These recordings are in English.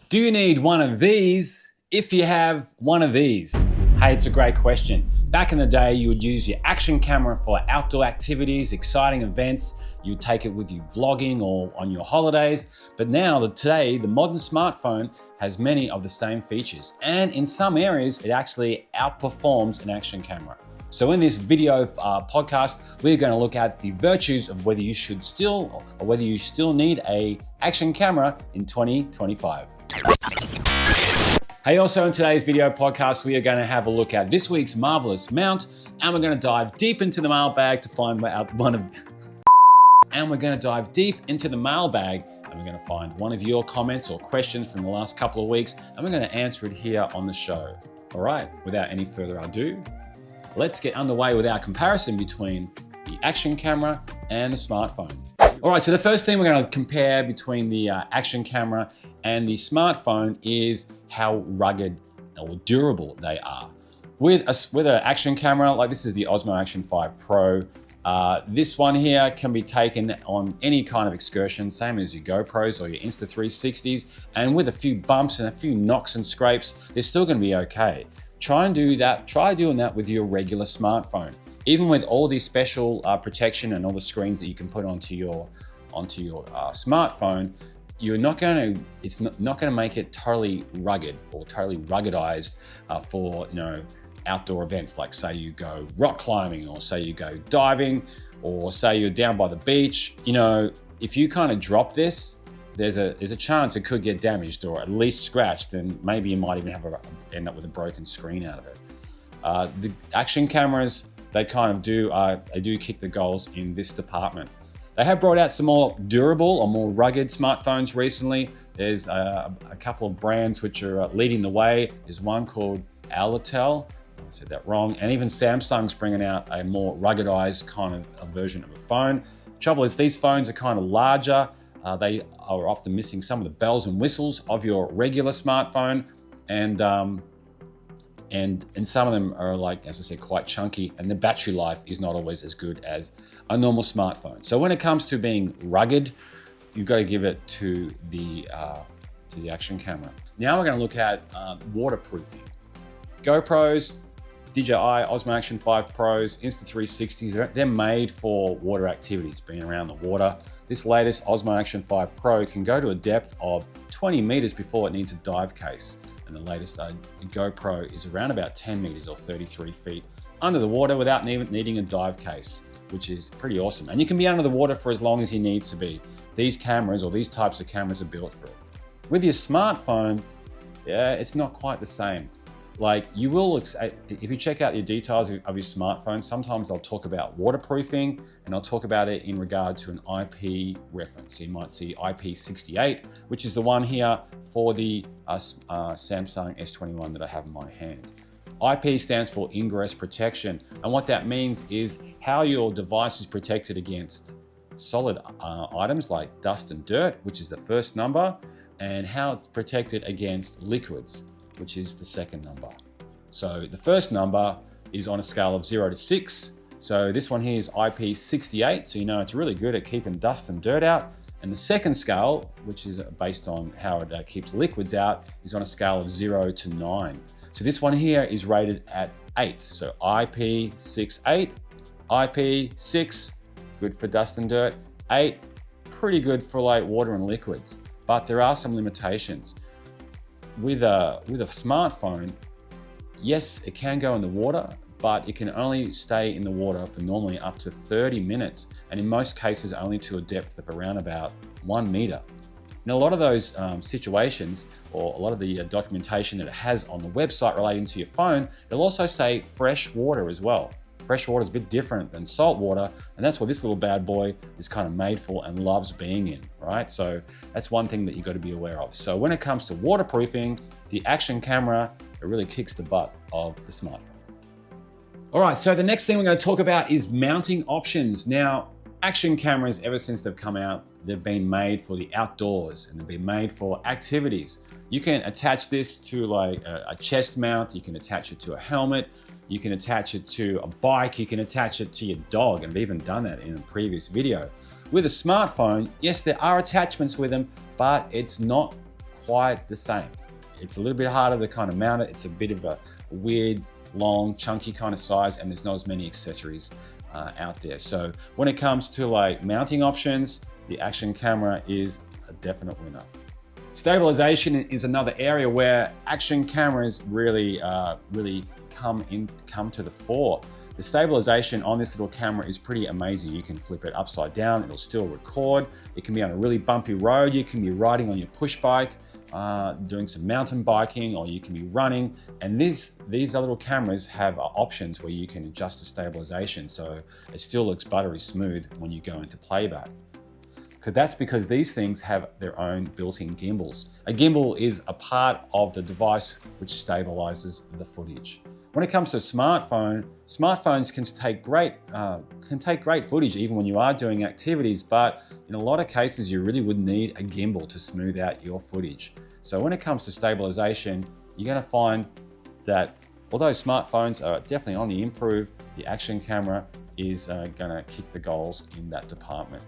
Do you need one of these if you have one of these? Hey, it's a great question. Back in the day, you would use your action camera for outdoor activities, exciting events. You'd take it with you vlogging or on your holidays. But now, today, the modern smartphone has many of the same features. And in some areas, it actually outperforms an action camera. So in this video podcast, we're going to look at the virtues of whether you should still or whether you still need a action camera in 2025. Hey, also in today's video podcast, we are going to have a look at this week's Marvellous mount, and we're going to dive deep into the mailbag to find out one of and we're going to dive deep into the mailbag and we're going to find one of your comments or questions from the last couple of weeks, and we're going to answer it here on the show. All right, without any further ado, let's get underway with our comparison between the action camera and the smartphone. All right, so the first thing we're going to compare between the action camera and the smartphone is how rugged or durable they are. With an action camera, like this is the Osmo Action 5 Pro, this one here can be taken on any kind of excursion, same as your GoPros or your Insta360s, and with a few bumps and a few knocks and scrapes, they're still going to be okay. Try doing that with your regular smartphone. Even with all these special protection and all the screens that you can put onto your smartphone, it's not going to make it totally rugged or totally ruggedized for outdoor events, like say you go rock climbing or say you go diving or say you're down by the beach. If you kind of drop this, there's a chance it could get damaged or at least scratched, and maybe you might even end up with a broken screen out of it. The action cameras, they do kick the goals in this department. They have brought out some more durable or more rugged smartphones recently. There's a couple of brands which are leading the way. There's one called Alcatel, I said that wrong, and even Samsung's bringing out a more ruggedized kind of a version of a phone. Trouble is, these phones are kind of larger. They are often missing some of the bells and whistles of your regular smartphone, and some of them are, like, as I said, quite chunky, and the battery life is not always as good as a normal smartphone. So when it comes to being rugged, you've got to give it to the action camera. Now we're going to look at waterproofing. GoPros, DJI OSMO Action 5 Pros, Insta360s, they're made for water activities, being around the water. This latest Osmo Action 5 Pro can go to a depth of 20 meters before it needs a dive case. And the latest GoPro is around about 10 meters or 33 feet under the water without needing a dive case, which is pretty awesome. And you can be under the water for as long as you need to be. These cameras, or these types of cameras, are built for it. With your smartphone, it's not quite the same. Like, you will, if you check out your details of your smartphone, sometimes they'll talk about waterproofing, and they'll talk about it in regard to an IP reference. So you might see IP68, which is the one here for the Samsung S21 that I have in my hand. IP stands for Ingress Protection, and what that means is how your device is protected against solid items like dust and dirt, which is the first number, and how it's protected against liquids, which is the second number. So the first number is on a scale of 0 to 6. So this one here is IP68, so it's really good at keeping dust and dirt out. And the second scale, which is based on how it keeps liquids out, is on a scale of 0 to 9. So this one here is rated at 8. So IP68, IP6, good for dust and dirt. 8, pretty good for like water and liquids. But there are some limitations. With a smartphone, yes, it can go in the water, but it can only stay in the water for normally up to 30 minutes, and in most cases only to a depth of around about 1 meter. Now, a lot of those situations, or a lot of the documentation that it has on the website relating to your phone, it'll also say fresh water as well. Fresh water is a bit different than salt water, and that's what this little bad boy is kind of made for and loves being in, right? So that's one thing that you've got to be aware of. So when it comes to waterproofing, the action camera, it really kicks the butt of the smartphone. All right, so the next thing we're going to talk about is mounting options. Now, action cameras, ever since they've come out, they've been made for the outdoors and they've been made for activities. You can attach this to like a chest mount, you can attach it to a helmet, you can attach it to a bike, you can attach it to your dog, and I've even done that in a previous video. With a smartphone, yes, there are attachments with them, but it's not quite the same. It's a little bit harder to kind of mount it. It's a bit of a weird, long, chunky kind of size, and there's not as many accessories out there. So when it comes to like mounting options, the Action camera is a definite winner. Stabilization is another area where Action cameras really come to the fore. The stabilization on this little camera is pretty amazing. You can flip it upside down, it'll still record. It can be on a really bumpy road, you can be riding on your push bike, doing some mountain biking, or you can be running. And these little cameras have options where you can adjust the stabilization so it still looks buttery smooth when you go into playback. That's because these things have their own built-in gimbals. A gimbal is a part of the device which stabilizes the footage. When it comes to smartphones can take great footage even when you are doing activities, but in a lot of cases you really would need a gimbal to smooth out your footage. So when it comes to stabilization, you're going to find that although smartphones are definitely on the improve, the Action camera is going to kick the goals in that department.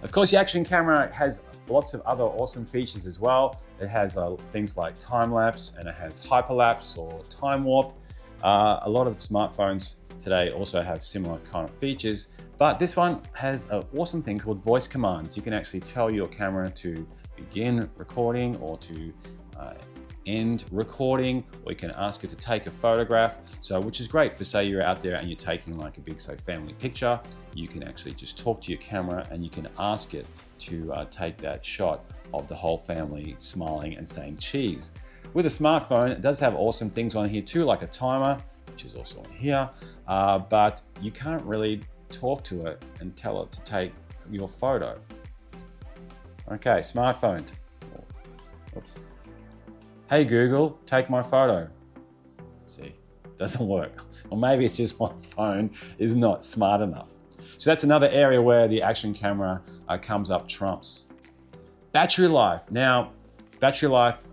Of course, the Action camera has lots of other awesome features as well. It has things like time-lapse, and it has hyperlapse or time warp. A lot of the smartphones today also have similar kind of features, but this one has an awesome thing called voice commands. You can actually tell your camera to begin recording or to end recording, or you can ask it to take a photograph. So, which is great for, say, you're out there and you're taking like a big, say, family picture. You can actually just talk to your camera and you can ask it to take that shot of the whole family smiling and saying cheese. With a smartphone, it does have awesome things on here too, like a timer, which is also on here, but you can't really talk to it and tell it to take your photo. Okay, smartphone. Oops. Hey Google, take my photo. See, doesn't work. Or maybe it's just my phone is not smart enough. So that's another area where the Action camera comes up trumps. Battery life. Now, battery life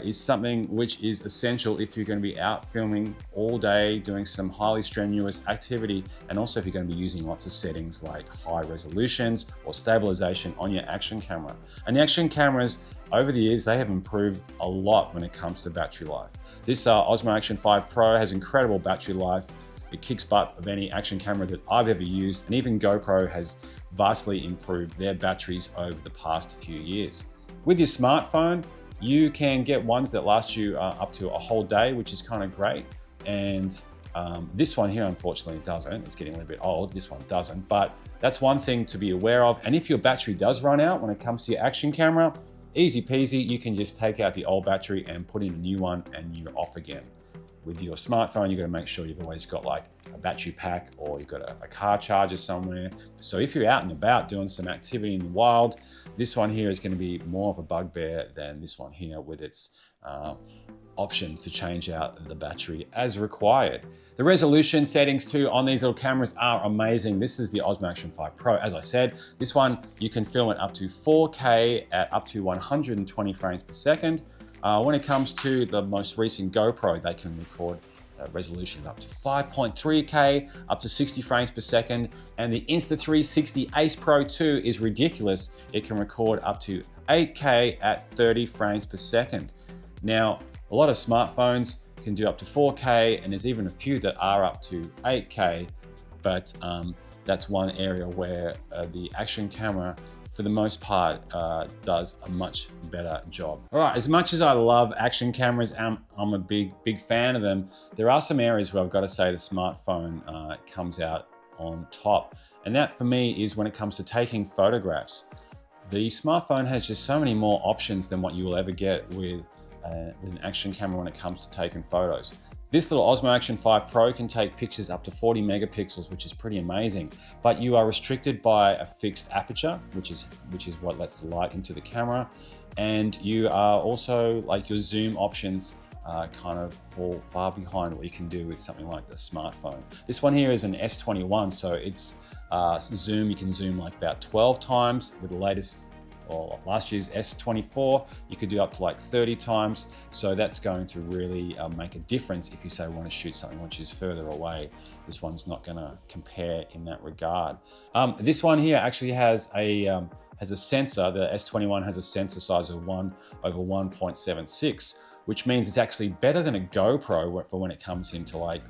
is something which is essential if you're going to be out filming all day, doing some highly strenuous activity, and also if you're going to be using lots of settings like high resolutions or stabilization on your Action camera. And the Action cameras, over the years, they have improved a lot when it comes to battery life. This Osmo Action 5 Pro has incredible battery life. It kicks butt of any Action camera that I've ever used, and even GoPro has vastly improved their batteries over the past few years. With your smartphone, you can get ones that last you up to a whole day, which is kind of great. And this one here, unfortunately, doesn't. It's getting a little bit old. This one doesn't, but that's one thing to be aware of. And if your battery does run out when it comes to your Action camera, easy peasy, you can just take out the old battery and put in a new one and you're off again. With your smartphone, you've got to make sure you've always got like a battery pack, or you've got a car charger somewhere. So if you're out and about doing some activity in the wild, this one here is going to be more of a bugbear than this one here with its options to change out the battery as required. The resolution settings too on these little cameras are amazing. This is the Osmo Action 5 Pro. As I said, this one, you can film it up to 4K at up to 120 frames per second. When it comes to the most recent GoPro, they can record a resolution of up to 5.3K, up to 60 frames per second. And the Insta360 Ace Pro 2 is ridiculous. It can record up to 8K at 30 frames per second. Now, a lot of smartphones can do up to 4K, and there's even a few that are up to 8K, but that's one area where the Action camera, for the most part, does a much better job. All right, as much as I love Action cameras, I'm a big fan of them, there are some areas where I've got to say the smartphone comes out on top. And that for me is when it comes to taking photographs. The smartphone has just so many more options than what you will ever get with an Action camera when it comes to taking photos. This little Osmo Action 5 Pro can take pictures up to 40 megapixels, which is pretty amazing, but you are restricted by a fixed aperture, which is what lets the light into the camera. And you are also, like, your zoom options kind of fall far behind what you can do with something like the smartphone. This one here is an S21, so it's zoom, you can zoom like about 12 times. With the latest, or last year's S24, you could do up to like 30 times. So that's going to really make a difference if you say want to shoot something which is further away. This one's not going to compare in that regard. This one here actually has a has a sensor, the S21 has a sensor size of 1/1.76, which means it's actually better than a GoPro for when it comes into like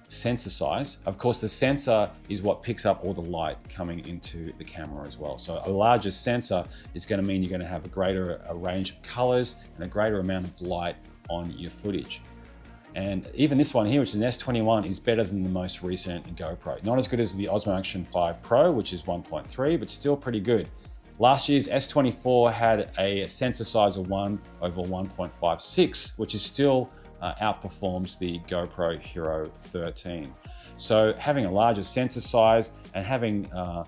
sensor size. Of course, the sensor is what picks up all the light coming into the camera as well. So a larger sensor is going to mean you're going to have a greater range of colors and a greater amount of light on your footage. And even this one here, which is an S21, is better than the most recent GoPro. Not as good as the Osmo Action 5 Pro, which is 1.3, but still pretty good. Last year's S24 had a sensor size of 1/1.56, which is still outperforms the GoPro Hero 13. So having a larger sensor size and having a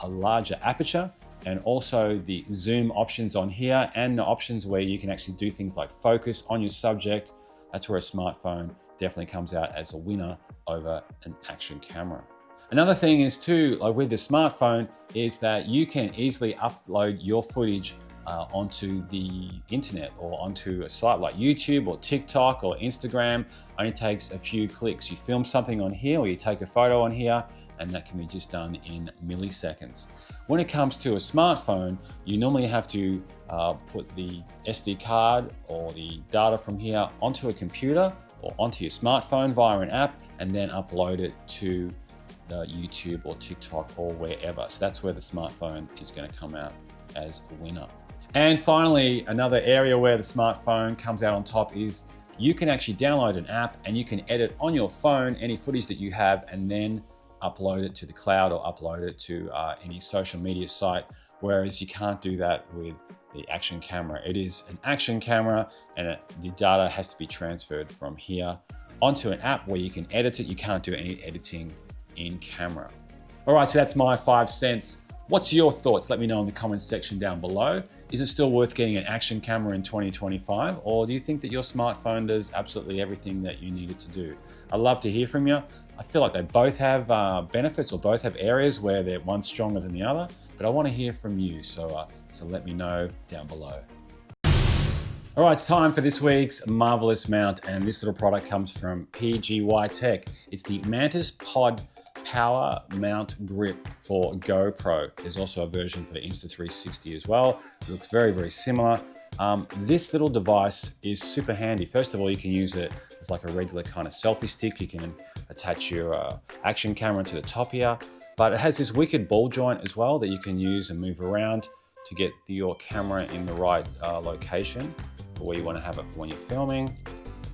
larger aperture, and also the zoom options on here, and the options where you can actually do things like focus on your subject, that's where a smartphone definitely comes out as a winner over an action camera. Another thing is too, like with the smartphone, is that you can easily upload your footage onto the internet or onto a site like YouTube or TikTok or Instagram. Only takes a few clicks. You film something on here or you take a photo on here, and that can be just done in milliseconds. When it comes to a smartphone, you normally have to put the SD card or the data from here onto a computer or onto your smartphone via an app, and then upload it to YouTube or TikTok or wherever. So that's where the smartphone is going to come out as a winner. And finally, another area where the smartphone comes out on top is you can actually download an app and you can edit on your phone any footage that you have and then upload it to the cloud or upload it to any social media site, whereas you can't do that with the action camera. It is an action camera, and the data has to be transferred from here onto an app where you can edit it. You can't do any editing in camera. All right, so that's my 5 cents. What's your thoughts? Let me know in the comments section down below. Is it still worth getting an action camera in 2025? Or do you think that your smartphone does absolutely everything that you need it to do? I'd love to hear from you. I feel like they both have benefits, or both have areas where they're one stronger than the other, but I want to hear from you. So let me know down below. All right, it's time for this week's Marvellous mount, and this little product comes from PGYTECH. It's the Mantispod power mount grip for GoPro. There's also a version for the Insta360 as well. It looks very, very similar. This little device is super handy. First of all, you can use it as like a regular kind of selfie stick. You can attach your action camera to the top here, but it has this wicked ball joint as well that you can use and move around to get your camera in the right location for where you want to have it for when you're filming.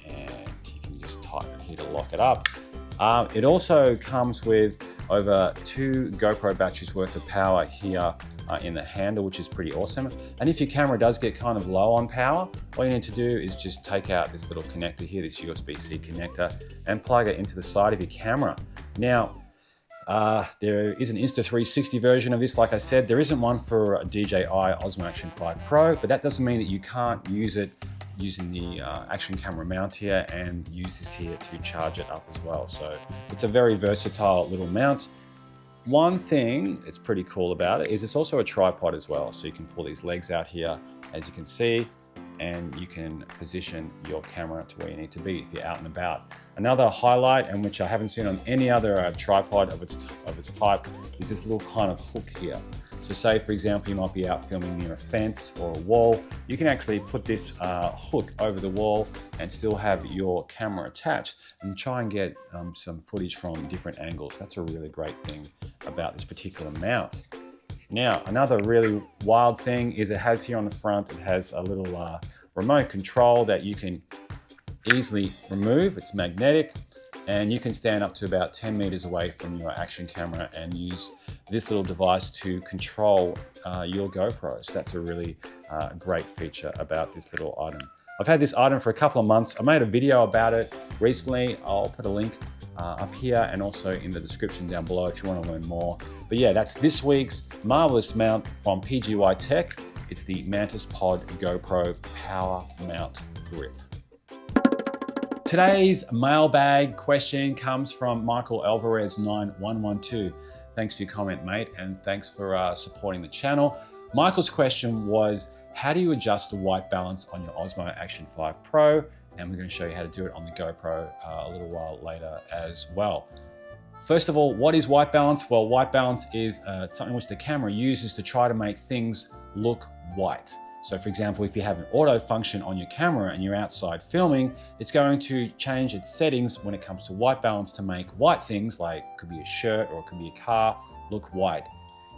And you can just tighten here to lock it up. It also comes with over 2 GoPro batteries worth of power here in the handle, which is pretty awesome. And if your camera does get kind of low on power, all you need to do is just take out this little connector here, this USB-C connector, and plug it into the side of your camera. Now, there is an Insta360 version of this. Like I said, there isn't one for DJI OSMO Action 5 Pro, but that doesn't mean that you can't use it using the action camera mount here and use this here to charge it up as well. So it's a very versatile little mount. One thing that's pretty cool about it is it's also a tripod as well. So you can pull these legs out here, as you can see, and you can position your camera to where you need to be if you're out and about. Another highlight, and which I haven't seen on any other tripod of its type, is this little kind of hook here. So say, for example, you might be out filming near a fence or a wall. You can actually put this hook over the wall and still have your camera attached and try and get some footage from different angles. That's a really great thing about this particular mount. Now, another really wild thing is it has here on the front, it has a little remote control that you can easily remove. It's magnetic, and you can stand up to about 10 meters away from your action camera and use this little device to control your GoPro. So that's a really great feature about this little item. I've had this item for a couple of months. I made a video about it recently. I'll put a link up here and also in the description down below if you want to learn more. But yeah, that's this week's Marvellous mount from PGYTECH. It's the Mantispod GoPro Power Mount Grip. Today's mailbag question comes from Michael Alvarez 9112. Thanks for your comment, mate, and thanks for supporting the channel. Michael's question was, how do you adjust the white balance on your Osmo Action 5 Pro? And we're going to show you how to do it on the GoPro a little while later as well. First of all, what is white balance? Well, white balance is something which the camera uses to try to make things look white. So for example, if you have an auto function on your camera and you're outside filming, it's going to change its settings when it comes to white balance to make white things, like it could be a shirt or it could be a car, look white.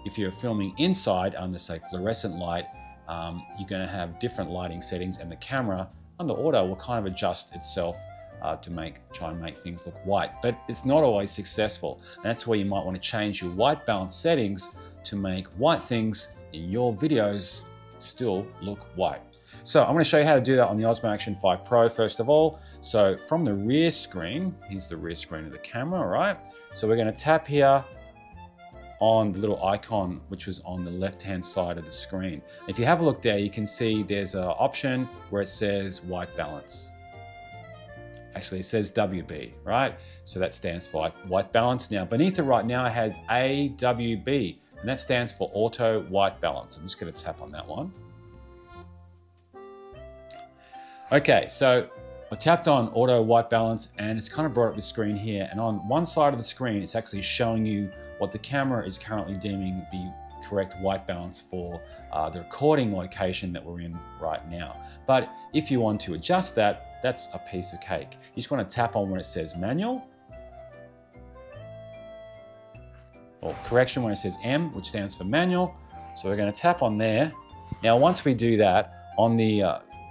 If you're filming inside under, say, fluorescent light, you're going to have different lighting settings, and the camera under auto will kind of adjust itself to try and make things look white. But it's not always successful. And that's where you might want to change your white balance settings to make white things in your videos still look white. So I'm going to show you how to do that on the Osmo Action 5 Pro first of all. So from the rear screen, here's the rear screen of the camera, right? So we're going to tap here on the little icon which was on the left hand side of the screen. If you have a look there, you can see there's an option where it says white balance. Actually, it says WB, right? So that stands for white balance. Now beneath it right now it has AWB, and that stands for auto white balance. I'm just going to tap on that one. Okay, so I tapped on auto white balance and it's kind of brought up the screen here, and on one side of the screen it's actually showing you what the camera is currently deeming the correct white balance for the recording location that we're in right now. But if you want to adjust that, that's a piece of cake. You just want to tap on where it says manual, or correction when it says M, which stands for manual. So we're going to tap on there. Now once we do that, on the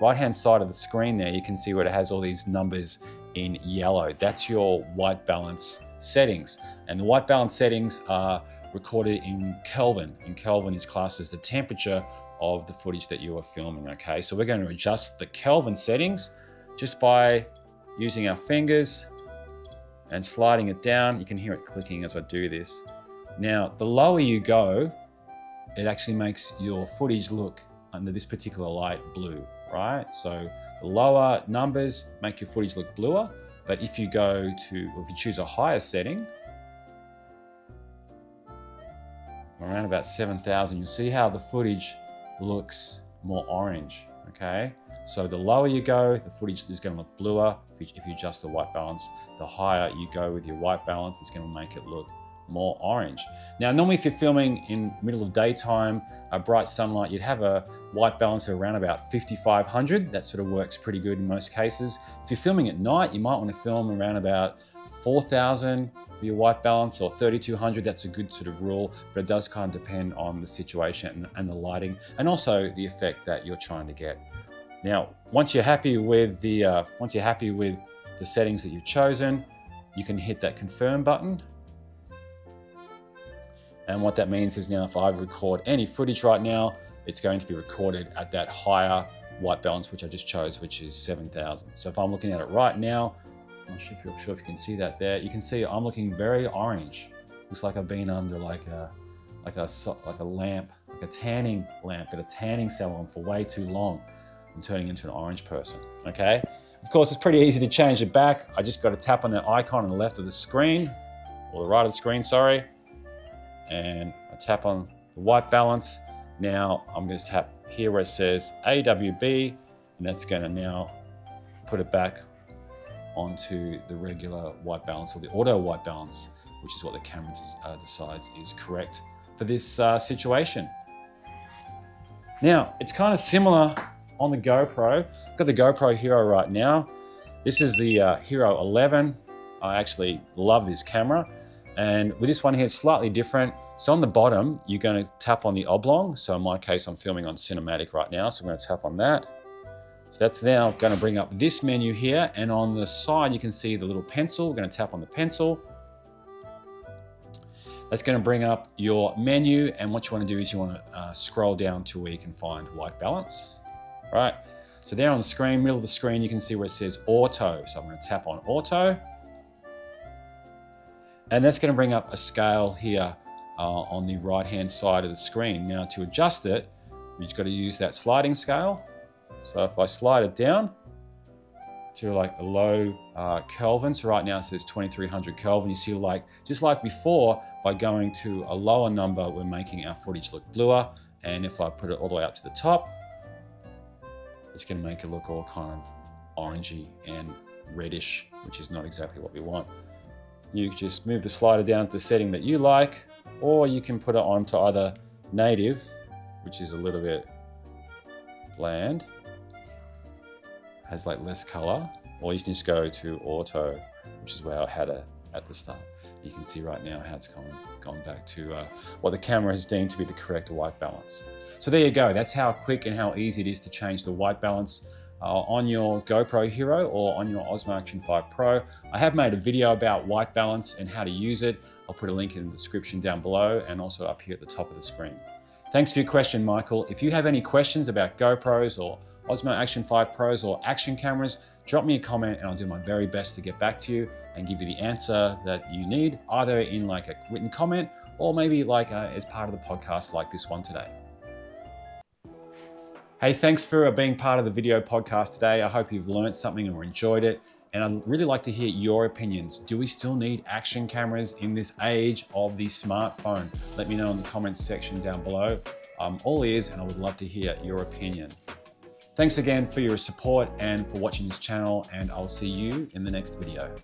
right hand side of the screen there, you can see where it has all these numbers in yellow. That's your white balance settings, and the white balance settings are recorded in Kelvin, and Kelvin is classed as the temperature of the footage that you are filming. Okay, so we're going to adjust the Kelvin settings just by using our fingers and sliding it down. You can hear it clicking as I do this. Now the lower you go, it actually makes your footage look, under this particular light, blue, right? So the lower numbers make your footage look bluer, but if you choose a higher setting, around about 7,000, you'll see how the footage looks more orange, okay? So the lower you go, the footage is going to look bluer if you adjust the white balance. The higher you go with your white balance, it's going to make it look more orange. Now normally if you're filming in middle of daytime, bright sunlight, you'd have a white balance of around about 5,500. That sort of works pretty good in most cases. If you're filming at night, you might want to film around about 4,000 for your white balance, or 3,200. That's a good sort of rule, but it does kind of depend on the situation and the lighting, and also the effect that you're trying to get. Now once you're happy with the settings that you've chosen, you can hit that confirm button. And what that means is now if I record any footage right now, it's going to be recorded at that higher white balance, which I just chose, which is 7,000. So if I'm looking at it right now, I'm not sure if you can see that there. You can see I'm looking very orange. Looks like I've been under like a lamp, like a tanning lamp at a tanning salon for way too long. I'm turning into an orange person, okay? Of course, it's pretty easy to change it back. I just got to tap on that icon on the left of the screen, or the right of the screen, sorry. And I tap on the white balance. Now I'm going to tap here where it says AWB, and that's going to now put it back onto the regular white balance, or the auto white balance, which is what the camera decides is correct for this situation. Now it's kind of similar on the GoPro. I've got the GoPro Hero right now. This is the Hero 11. I actually love this camera. And with this one here, it's slightly different. So on the bottom, you're going to tap on the oblong. So in my case, I'm filming on cinematic right now. So I'm going to tap on that. So that's now going to bring up this menu here. And on the side, you can see the little pencil. We're going to tap on the pencil. That's going to bring up your menu. And what you want to do is you want to scroll down to where you can find white balance. Right. So there on the screen, middle of the screen, you can see where it says auto. So I'm going to tap on auto. And that's going to bring up a scale here on the right-hand side of the screen. Now to adjust it, you've just got to use that sliding scale. So if I slide it down to like a low Kelvin, so right now it says 2300 Kelvin, you see just like before, by going to a lower number, we're making our footage look bluer. And if I put it all the way up to the top, it's going to make it look all kind of orangey and reddish, which is not exactly what we want. you just move the slider down to the setting that you like, or you can put it onto either native, which is a little bit bland, has like less color, or you can just go to auto, which is where I had it at the start. You can see right now how it's gone back to what the camera has deemed to be the correct white balance. So there you go. That's how quick and how easy it is to change the white balance on your GoPro Hero or on your Osmo Action 5 Pro. I have made a video about white balance and how to use it. I'll put a link in the description down below and also up here at the top of the screen. Thanks for your question, Michael. If you have any questions about GoPros or Osmo Action 5 Pros or action cameras, drop me a comment and I'll do my very best to get back to you and give you the answer that you need, either in like a written comment or maybe like as part of the podcast like this one today. Hey, thanks for being part of the video podcast today. I hope you've learned something or enjoyed it. And I'd really like to hear your opinions. Do we still need action cameras in this age of the smartphone? Let me know in the comments section down below. I'm all ears and I would love to hear your opinion. Thanks again for your support and for watching this channel, and I'll see you in the next video.